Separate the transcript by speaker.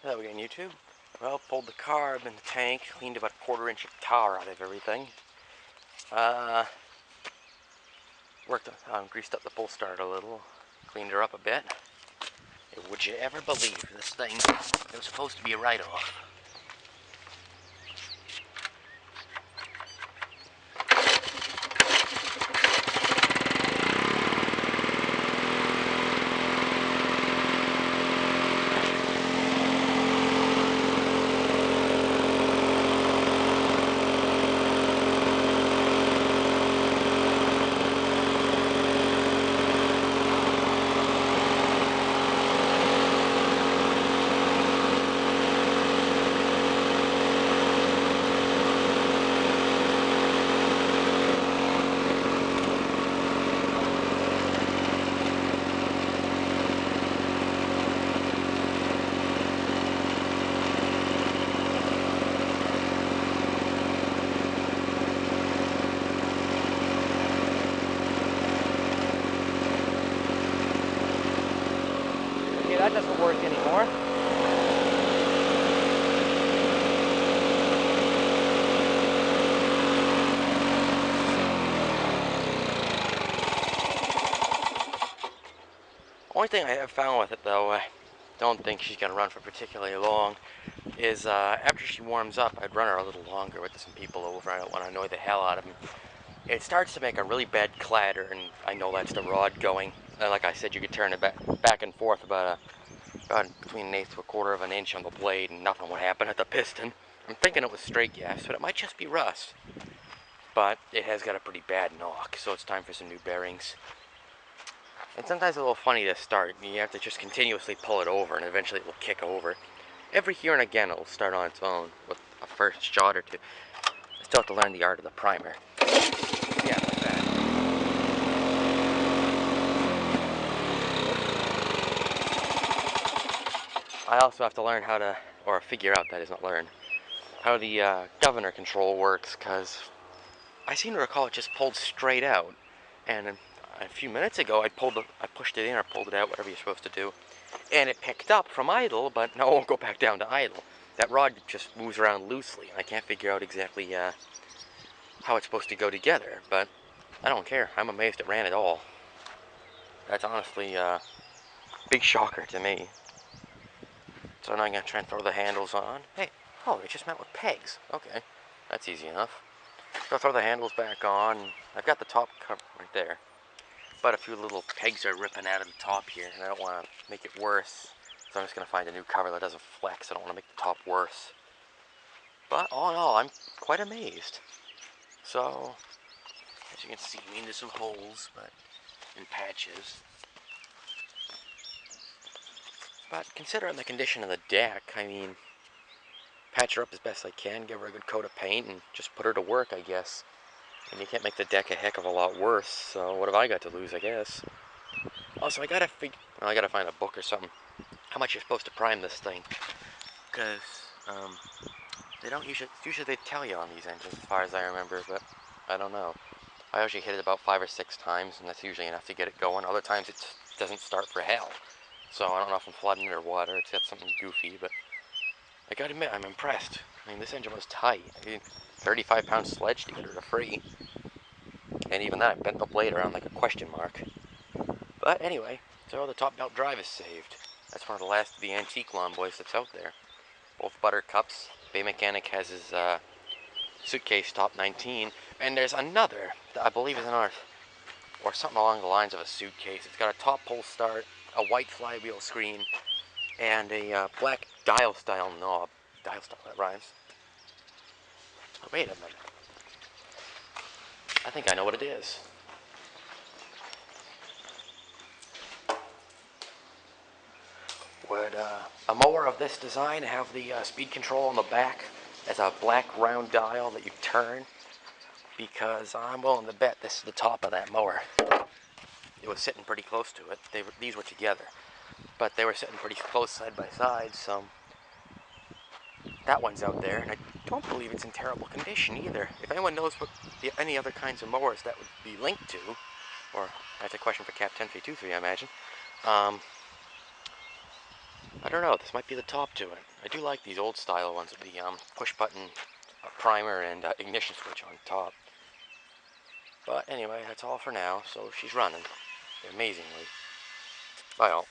Speaker 1: Hello again, YouTube. Well, pulled the carb in the tank, cleaned about a quarter-inch of tar out of everything. Greased up the pull start a little, cleaned her up a bit. And would you ever believe this thing? It was supposed to be a write-off. Okay, that doesn't work anymore. Only thing I have found with it, though, I don't think she's going to run for particularly long, is after she warms up, I'd run her a little longer with some people over. I don't want to annoy the hell out of them. It starts to make a really bad clatter, and I know that's the rod going. And like I said, you could turn it back and forth about between an eighth to a quarter of an inch on the blade, and nothing would happen at the piston. I'm thinking it was straight gas, but it might just be rust. But it has got a pretty bad knock, so it's time for some new bearings. And sometimes it's a little funny to start. You have to just continuously pull it over, and eventually it will kick over. Every here and again, it will start on its own with a first shot or two. I still have to learn the art of the primer. Yeah, like that. I also have to learn how to, or figure out, that is not learn, how the governor control works, because I seem to recall it just pulled straight out. And a few minutes ago, I pushed it in or pulled it out, whatever you're supposed to do, and it picked up from idle, but no, it won't go back down to idle. That rod just moves around loosely, and I can't figure out exactly how it's supposed to go together, but I don't care. I'm amazed it ran at all. That's honestly a big shocker to me. So now I'm going to try and throw the handles on. Hey, oh, it just meant with pegs. Okay, that's easy enough. So I'll throw the handles back on. I've got the top cover right there, but a few little pegs are ripping out of the top here, and I don't want to make it worse. So I'm just going to find a new cover that doesn't flex. I don't want to make the top worse. But all in all, I'm quite amazed. So, as you can see, there's some holes, but in patches. But considering the condition of the deck, I mean, patch her up as best I can, give her a good coat of paint, and just put her to work, I guess. And you can't make the deck a heck of a lot worse, so what have I got to lose, I guess? Also, I gotta find a book or something, how much you're supposed to prime this thing. Because, they don't usually they tell you on these engines, as far as I remember, but I don't know. I usually hit it about 5 or 6 times, and that's usually enough to get it going. Other times it doesn't start for hell. So I don't know if I'm flooding it or what, or it's got something goofy, but I gotta admit, I'm impressed. I mean, this engine was tight. I mean, 35-pound sledge to get her to free. And even that, I bent the blade around like a question mark. But anyway, so the top belt drive is saved. That's one of the last of the antique lawn boys that's out there. Both buttercups. Bay Mechanic has his suitcase top 19. And there's another that I believe is another, or something along the lines of a suitcase. It's got a top pull start, a white flywheel screen, and a black dial style knob. Dial style, that rhymes. Oh, wait a minute. I think I know what it is. Would a mower of this design have the speed control on the back as a black round dial that you turn? Because I'm willing to bet this is the top of that mower. It was sitting pretty close to it. These were together, but they were sitting pretty close side by side, so that one's out there, and I don't believe it's in terrible condition either. If anyone knows what any other kinds of mowers that would be linked to, or that's a question for Cap 1032 I imagine, I don't know, this might be the top to it. I do like these old style ones with the push button primer and ignition switch on top. But anyway, that's all for now, so she's running amazingly. Bye all.